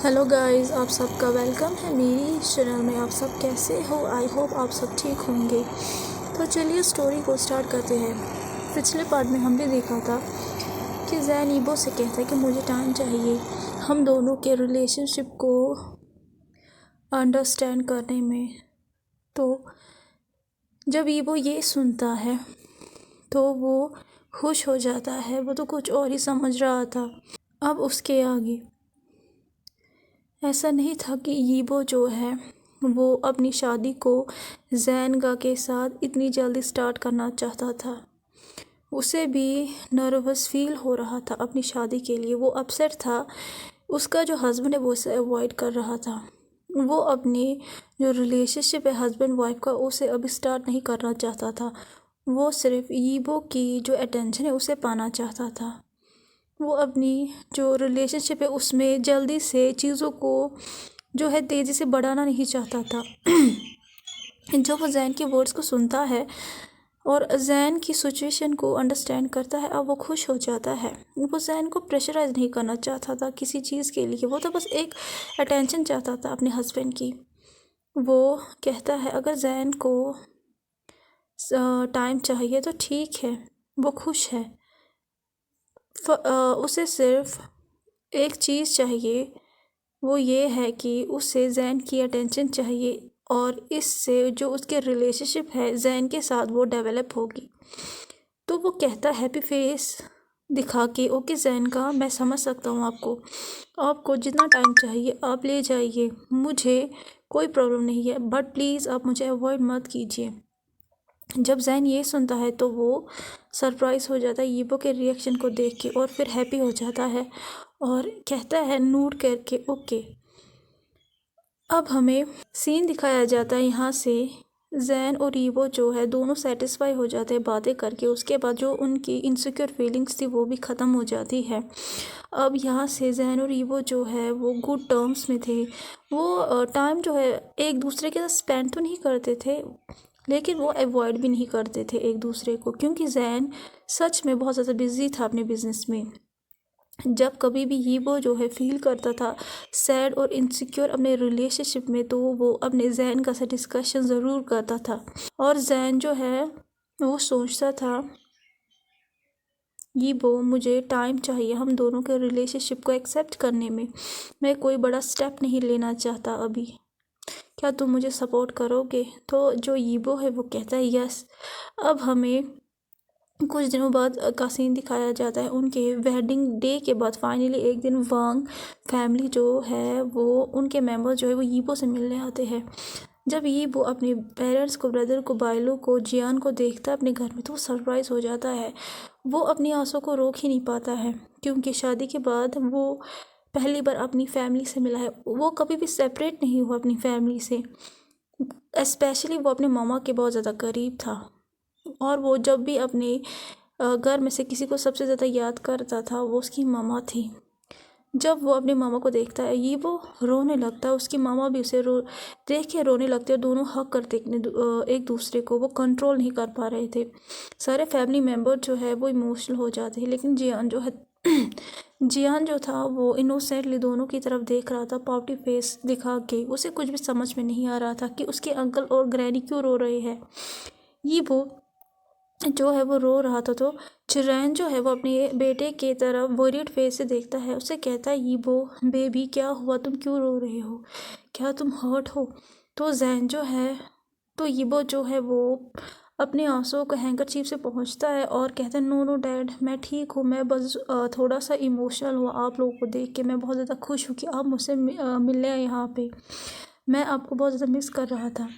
Hello guys, आप सबका welcome है मेरी चैनल में। आप सब कैसे हो? आई होप आप सब ठीक होंगे। तो चलिए स्टोरी को स्टार्ट करते हैं। पिछले पार्ट में हमने देखा था कि जैन ईबो से कहता है कि मुझे टाइम चाहिए हम दोनों के रिलेशनशिप को अंडरस्टैंड करने में। तो जब ईबो ये सुनता है तो वो खुश हो जाता है। वो तो कुछ और ही समझ रहा था। अब उसके आगे ऐसा नहीं था कि यीबो जो है वो अपनी शादी को जैनगा के साथ इतनी जल्दी स्टार्ट करना चाहता था। उसे भी नर्वस फील हो रहा था अपनी शादी के लिए। वो अपसेट था। उसका जो हस्बैंड है वो उसे अवॉइड कर रहा था। वो अपनी जो रिलेशनशिप है हस्बैंड वाइफ का उसे अभी स्टार्ट नहीं करना चाहता था। वो सिर्फ यीबो की जो अटेंशन है उसे पाना चाहता था। वो अपनी जो रिलेशनशिप है उसमें जल्दी से चीज़ों को जो है तेज़ी से बढ़ाना नहीं चाहता था। जो वो जैन के वर्ड्स को सुनता है और जैन की सिचुएशन को अंडरस्टैंड करता है, अब वो खुश हो जाता है। वो जैन को प्रेशराइज नहीं करना चाहता था किसी चीज़ के लिए। वो तो बस एक अटेंशन चाहता था अपने हस्बैंड की। वो कहता है अगर जैन को टाइम चाहिए तो ठीक है, वो खुश है। उसे सिर्फ एक चीज़ चाहिए, वो ये है कि उसे जैन की अटेंशन चाहिए और इससे जो उसके रिलेशनशिप है जैन के साथ वो डेवलप होगी। तो वो कहता हैप्पी फेस दिखा के, ओके जैन का मैं समझ सकता हूँ आपको जितना टाइम चाहिए आप ले जाइए, मुझे कोई प्रॉब्लम नहीं है, बट प्लीज़ आप मुझे अवॉइड मत कीजिए। जब जैन ये सुनता है तो वो सरप्राइज़ हो जाता है यीबो के रिएक्शन को देख के और फिर हैप्पी हो जाता है और कहता है नोट करके ओके। अब हमें सीन दिखाया जाता है यहाँ से जैन और यीबो जो है दोनों सेटिस्फाई हो जाते हैं बातें करके। उसके बाद जो उनकी इनसिक्योर फीलिंग्स थी वो भी ख़त्म हो जाती है। अब यहाँ से जैन और यीबो जो है वो गुड टर्म्स में थे। वो टाइम जो है एक दूसरे के साथ स्पेंड तो नहीं करते थे, लेकिन वो अवॉइड भी नहीं करते थे एक दूसरे को, क्योंकि जैन सच में बहुत ज़्यादा बिजी था अपने बिजनेस में। जब कभी भी यीबो जो है फील करता था सैड और इनसिक्योर अपने रिलेशनशिप में, तो वो अपने जैन का से डिस्कशन ज़रूर करता था। और जैन जो है वो सोचता था यीबो मुझे टाइम चाहिए हम दोनों के रिलेशनशिप को एक्सेप्ट करने में। मैं कोई बड़ा स्टेप नहीं लेना चाहता अभी, क्या तुम मुझे सपोर्ट करोगे? तो जो यीबो है वो कहता है यस। अब हमें कुछ दिनों बाद का सीन दिखाया जाता है। उनके वेडिंग डे के बाद फाइनली एक दिन वांग फैमिली जो है वो उनके मेंबर जो है वो यीबो से मिलने आते हैं। जब यीबो अपने पेरेंट्स को, ब्रदर को, बाइलो को, जियान को देखता है अपने घर में तो वो सरप्राइज़ हो जाता है। वो अपनी आंसू को रोक ही नहीं पाता है, क्योंकि शादी के बाद वो पहली बार अपनी फैमिली से मिला है। वो कभी भी सेपरेट नहीं हुआ अपनी फैमिली से। स्पेशली वो अपने मामा के बहुत ज़्यादा करीब था। और वो जब भी अपने घर में से किसी को सबसे ज़्यादा याद करता था वो उसकी मामा थी। जब वो अपने मामा को देखता है ये वो रोने लगता है। उसकी मामा भी उसे देख के रोने लगते हैं। दोनों हक करते एक दूसरे को। वो कंट्रोल नहीं कर पा रहे थे। सारे फैमिली मेम्बर जो है वो इमोशनल हो जाते हैं, लेकिन जियान जो है जियान जो था वो इनोसेंटली दोनों की तरफ देख रहा था, पाउटी फेस दिखा के। उसे कुछ भी समझ में नहीं आ रहा था कि उसके अंकल और ग्रैनी क्यों रो रहे हैं। ये वो जो है वो रो रहा था। तो चिरैन जो है वो अपने बेटे की तरफ वरीड फेस से देखता है। उसे कहता है यीबो बेबी क्या हुआ, तुम क्यों रो रहे हो, क्या तुम हर्ट हो? तो जैन जो है तो यीबो जो है वो अपने आंसुओं को हैंकरचीफ से पहुंचता है और कहता है नो नो डैड मैं ठीक हूँ, मैं बस थोड़ा सा इमोशनल हुआ आप लोगों को देख के। मैं बहुत ज़्यादा खुश हूँ कि आप मुझसे मिलने आए यहाँ पे। मैं आपको बहुत ज़्यादा मिस कर रहा था।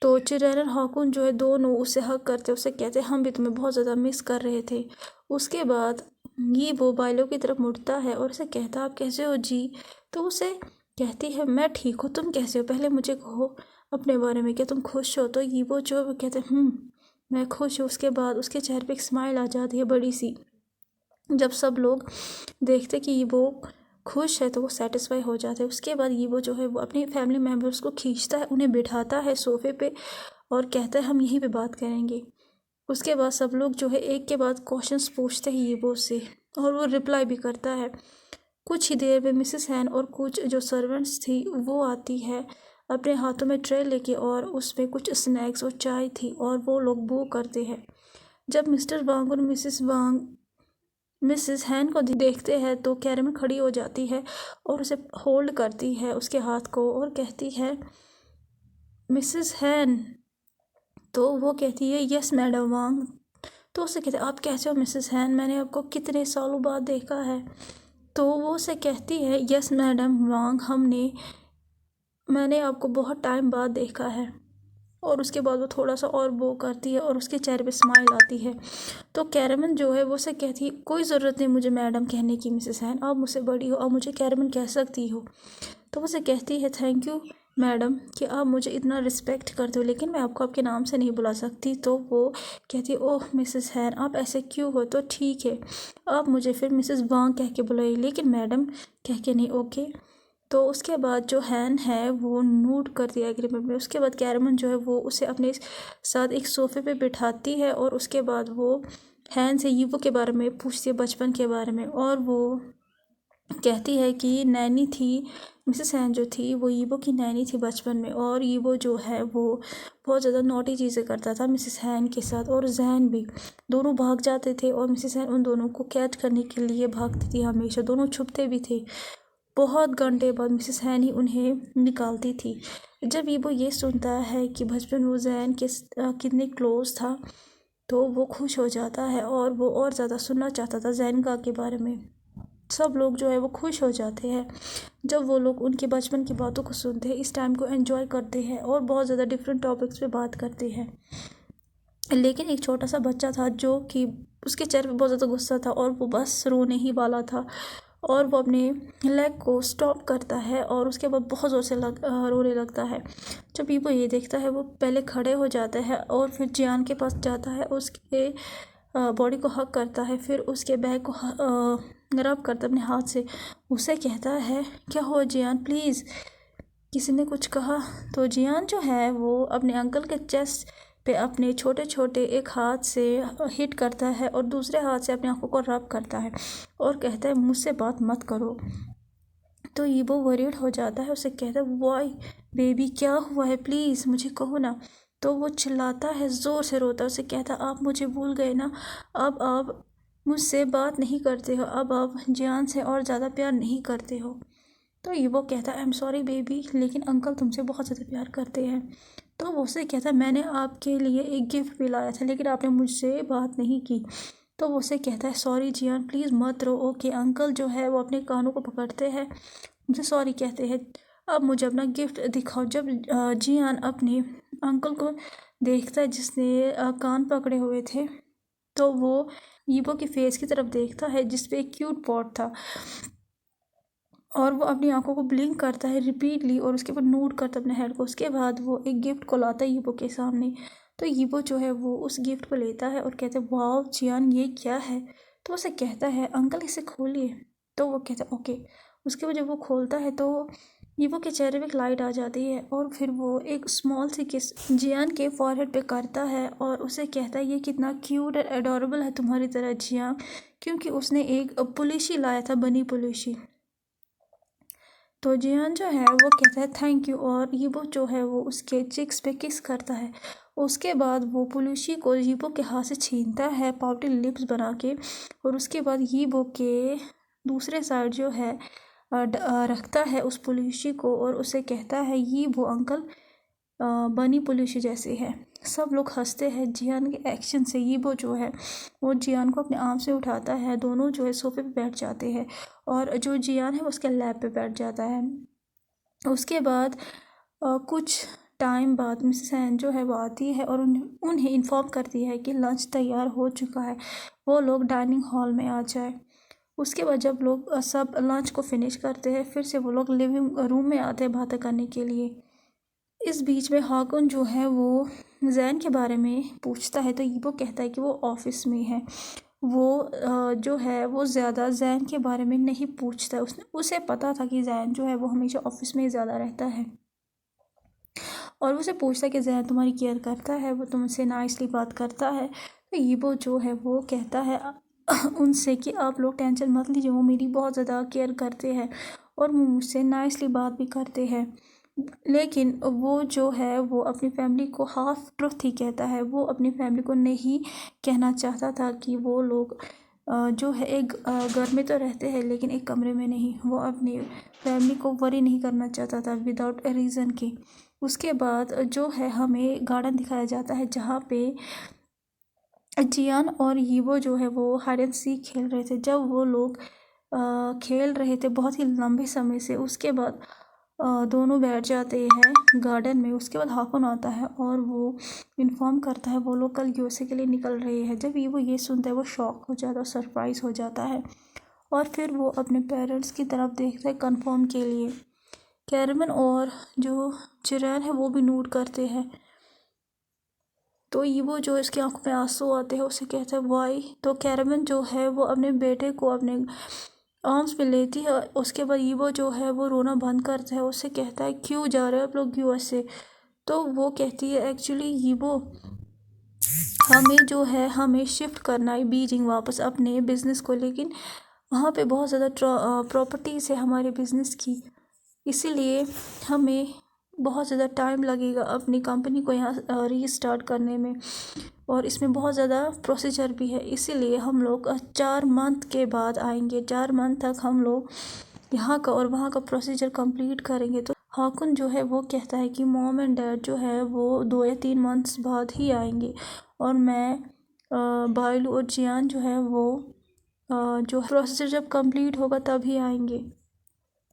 तो चिरैन और हाकुन जो है दोनों उसे हक करते, उसे कहते हम भी तुम्हें बहुत ज़्यादा मिस कर रहे थे। उसके बाद ये वो बाइलो की तरफ मुड़ता है और उसे कहता आप कैसे हो जी? तो उसे कहती है मैं ठीक हूँ, तुम कैसे हो, पहले मुझे कहो अपने बारे में, क्या तुम खुश हो? तो ये वो जो है वो कहते मैं खुश हूँ। उसके बाद उसके चेहरे पे एक स्माइल आ जाती है बड़ी सी। जब सब लोग देखते कि ये वो खुश है तो वो सेटिस्फाई हो जाते हैं। उसके बाद ये वो जो है वो अपनी फैमिली मेम्बर्स को खींचता है, उन्हें बिठाता है सोफ़े पे और कहता है हम यहीं पे बात करेंगे। उसके बाद सब लोग जो है एक के बाद क्वेश्चंस पूछते हैं यीबो से और वो रिप्लाई भी करता है। कुछ ही देर में मिसेस हैन और कुछ जो सर्वेंट्स थी वो आती है अपने हाथों में ट्रे लेके, और उसमें कुछ स्नैक्स और चाय थी, और वो लोग बो करते हैं। जब मिस्टर वांग और मिसेस हैन को देखते हैं तो कैरमन खड़ी हो जाती है और उसे होल्ड करती है उसके हाथ को और कहती है मिसेस हैन। तो वो कहती है यस मैडम वांग। तो उसे कहते हैं आप कैसे हो मिसेस हैन, मैंने आपको कितने सालों बाद देखा है। तो वो उसे कहती है यस मैडम वांग, मैंने आपको बहुत टाइम बाद देखा है। और उसके बाद वो थोड़ा सा और वो करती है और उसके चेहरे पे स्माइल आती है। तो कैरमन जो है वो उसे कहती है कोई ज़रूरत नहीं मुझे मैडम कहने की मिसेस हैन, आप मुझसे बड़ी हो, आप मुझे कैरमन कह सकती हो। तो वो उसे कहती है थैंक यू मैडम कि आप मुझे इतना रिस्पेक्ट करते हो, लेकिन मैं आपको आपके नाम से नहीं बुला सकती। तो वो कहती है ओह मिसेस हैन आप ऐसे क्यों हो, तो ठीक है आप मुझे फिर मिसेस वांग कह के बुलाइए, लेकिन मैडम कह के नहीं, ओके। तो उसके बाद जो हैन है वो नोट करती है एग्रीमेंट में। उसके बाद कैरमन जो है वो उसे अपने साथ एक सोफ़े पे बिठाती है और उसके बाद वो हैन से यीवो के बारे में पूछती है, बचपन के बारे में। और वो कहती है कि नैनी थी, मिसेस हैन जो थी वो यीवो की नैनी थी बचपन में, और यीवो जो है वो बहुत ज़्यादा नॉटी चीज़ें करता था मिसेस हैन के साथ, और जैन भी। दोनों भाग जाते थे और मिसेस हैन उन दोनों को कैच करने के लिए भागती थी हमेशा, दोनों छुपते भी थे। बहुत घंटे बाद मिसेस हैन ही उन्हें निकालती थी। जब यीवो ये सुनता है कि बचपन वो जैन के कितने क्लोज था तो वो खुश हो जाता है और वो और ज़्यादा सुनना चाहता था जैनगा के बारे में। सब लोग जो है वो खुश हो जाते हैं जब वो लोग उनके बचपन की बातों को सुनते हैं, इस टाइम को एंजॉय करते हैं और बहुत ज़्यादा डिफरेंट टॉपिक्स पे बात करते हैं। लेकिन एक छोटा सा बच्चा था जो कि उसके चेहरे पे बहुत ज़्यादा गुस्सा था और वो बस रोने ही वाला था, और वो अपने लेग को स्टॉप करता है और उसके बाद बहुत ज़ोर से रोने लगता है। जब वो ये देखता है वो पहले खड़े हो जाता है और फिर जियान के पास जाता है, उसके बॉडी को हग करता है, फिर उसके बैग को रब करता है अपने हाथ से। उसे कहता है क्या हो जियान प्लीज़, किसी ने कुछ कहा। तो जियान जो है वो अपने अंकल के चेस्ट पे अपने छोटे छोटे एक हाथ से हिट करता है और दूसरे हाथ से अपनी आंखों को रब करता है और कहता है मुझसे बात मत करो। तो ये वो वरीड हो जाता है, उसे कहता है वाई बेबी क्या हुआ है, प्लीज़ मुझे कहो ना। तो वो चिल्लाता है, ज़ोर से रोता है, उसे कहता आप मुझे भूल गए ना, अब आप मुझसे बात नहीं करते हो, अब आप जियान से और ज़्यादा प्यार नहीं करते हो। तो ये वो कहता है आई एम सॉरी बेबी, लेकिन अंकल तुमसे बहुत ज़्यादा प्यार करते हैं। तो वो उसे कहता है मैंने आपके लिए एक गिफ्ट भी लाया था लेकिन आपने मुझसे बात नहीं की। तो वो उसे कहता है सॉरी जियान प्लीज़ मत रो, ओके। अंकल जो है वो अपने कानों को पकड़ते हैं, मुझे सॉरी कहते हैं, अब मुझे अपना गिफ्ट दिखाओ। जब जियान अपने अंकल को देखता है जिसने कान पकड़े हुए थे, तो वो यीबो की फेस की तरफ देखता है जिस पे एक क्यूट पॉट था, और वो अपनी आंखों को ब्लिंक करता है रिपीटली और उसके बाद नोट करता है अपने हेड को। उसके बाद वो एक गिफ्ट को लाता है यीबो के सामने। तो यीबो जो है वो उस गिफ्ट को लेता है और कहते हैं वाओ जियान ये क्या है। तो उसे कहता है अंकल इसे खोलिए। तो वो कहता है ओके। उसके बाद जब वो खोलता है तो यीबो के चेहरे पे एक लाइट आ जाती है और फिर वो एक स्मॉल सी किस जियान के फॉरहेड पे करता है और उसे कहता है ये कितना क्यूट और एडोरेबल है तुम्हारी तरह जियान, क्योंकि उसने एक पुलिशी लाया था, बनी पुलिशी। तो जियान जो है वो कहता है थैंक यू, और यीबो जो है वो उसके चिक्स पे किस करता है। उसके बाद वो पुलुशी को यीबो के हाथ से छीनता है पाउटी लिप्स बना के, और उसके बाद यीबो के दूसरे साइड जो है रखता है उस पुलुशी को और उसे कहता है यीबो अंकल बनी पुलिस जैसे है। सब लोग हंसते हैं जियान के एक्शन से। यीबो जो है वो जियान को अपने आर्म से उठाता है, दोनों जो है सोफे पे बैठ जाते हैं और जो जियान है वो उसके लैब पे बैठ जाता है। उसके बाद कुछ टाइम बाद मिसेस हैन जो है वो आती है और उन्हें इन्फॉर्म करती है कि लंच तैयार हो चुका है, वो लोग डाइनिंग हॉल में आ जाए। उसके बाद जब लोग सब लंच को फिनिश करते हैं फिर से वो लोग लिविंग रूम में आते हैं बातें करने के लिए। इस बीच में हाकुन जो है वो जैन के बारे में पूछता है, तो यीबो कहता है कि वो ऑफिस में है। वो जो है वो ज़्यादा जैन के बारे में नहीं पूछता, उसे पता था कि जैन जो है वो हमेशा ऑफिस में ही ज़्यादा रहता है, और उसे पूछता है कि जैन तुम्हारी केयर करता है, वो तुमसे नाइसली बात करता है। तो यीबो जो है वो कहता है उनसे कि आप लोग टेंशन मत लीजिए, वो मेरी बहुत ज़्यादा केयर करते हैं और वो मुझसे नाइसली बात भी करते हैं। लेकिन वो जो है वो अपनी फैमिली को हाफ ट्रुथ ही कहता है। वो अपनी फैमिली को नहीं कहना चाहता था कि वो लोग जो है एक घर में तो रहते हैं लेकिन एक कमरे में नहीं। वो अपनी फैमिली को वरी नहीं करना चाहता था विदाउट ए रीज़न की। उसके बाद जो है हमें गार्डन दिखाया जाता है जहाँ पे जियान और यीवो जो है वो हाइड एंड सीक खेल रहे थे। जब वो लोग खेल रहे थे बहुत ही लंबे समय से, उसके बाद दोनों बैठ जाते हैं गार्डन में। उसके बाद हाकुन आता है और वो इन्फॉर्म करता है वो लोग कल यूएसए के लिए निकल रहे हैं। जब ये वो ये सुनता है वो शॉक हो जाता है, सरप्राइज़ हो जाता है और फिर वो अपने पेरेंट्स की तरफ देखता है कंफर्म के लिए। कैरमन और जो चिरैन है वो भी नोट करते हैं। तो ये वो जो इसकी आंखों में आंसू आते हैं उसे कहता है वाई। तो कैरमन जो है वो अपने बेटे को अपने आर्म्स में लेती है। उसके बाद ये वो जो है वो रोना बंद करता है। उससे कहता है क्यों जा रहे हो आप लोग यूएसए। तो वो कहती है एक्चुअली ये वो हमें जो है हमें शिफ्ट करना है बीजिंग वापस अपने बिज़नेस को, लेकिन वहाँ पे बहुत ज़्यादा प्रॉपर्टीज़ है हमारे बिज़नेस की, इसीलिए हमें बहुत ज़्यादा टाइम लगेगा अपनी कंपनी को यहाँ रीस्टार्ट करने में और इसमें बहुत ज़्यादा प्रोसीजर भी है। इसीलिए हम लोग 4 मंथ के बाद आएंगे। 4 मंथ तक हम लोग यहाँ का और वहाँ का प्रोसीजर कंप्लीट करेंगे। तो हाकुन जो है वो कहता है कि मॉम एंड डैड जो है वो 2 या 3 मंथ्स बाद ही आएंगे और मैं बायलू और जियान जो है वो जो प्रोसीजर जब कंप्लीट होगा तभी आएंगे।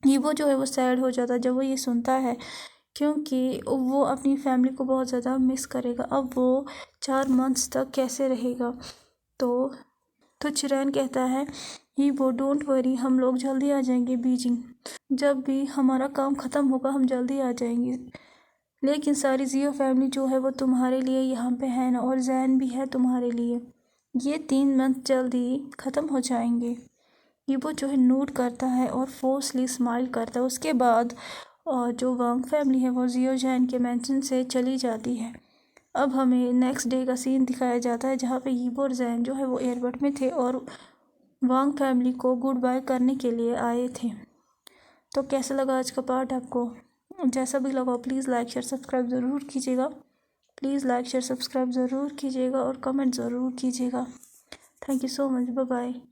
ये वो जो है वो सैड हो जाता है जब वो ये सुनता है, क्योंकि वो अपनी फैमिली को बहुत ज़्यादा मिस करेगा। अब वो 4 मंथ्स तक कैसे रहेगा। तो चिरैन कहता है ही वो डोंट वरी, हम लोग जल्दी आ जाएंगे बीजिंग। जब भी हमारा काम ख़त्म होगा हम जल्दी आ जाएंगे। लेकिन सारी जियो फैमिली जो है वो तुम्हारे लिए यहाँ पे है ना, और जैन भी है तुम्हारे लिए। ये 3 मंथ जल्दी ख़त्म हो जाएंगे। ये वो जो है नोट करता है और फोर्सली स्माइल करता है। उसके बाद जो वांग फैमिली है वो जियो जैन के मेंशन से चली जाती है। अब हमें नेक्स्ट डे का सीन दिखाया जाता है जहाँ पे यीबो और जैन जो है वो एयरपोर्ट में थे और वांग फैमिली को गुड बाय करने के लिए आए थे। तो कैसा लगा आज का पार्ट आपको? जैसा भी लगा प्लीज़ लाइक शेयर सब्सक्राइब ज़रूर कीजिएगा। प्लीज़ लाइक शेयर सब्सक्राइब ज़रूर कीजिएगा और कमेंट ज़रूर कीजिएगा। Thank you so much, bye bye.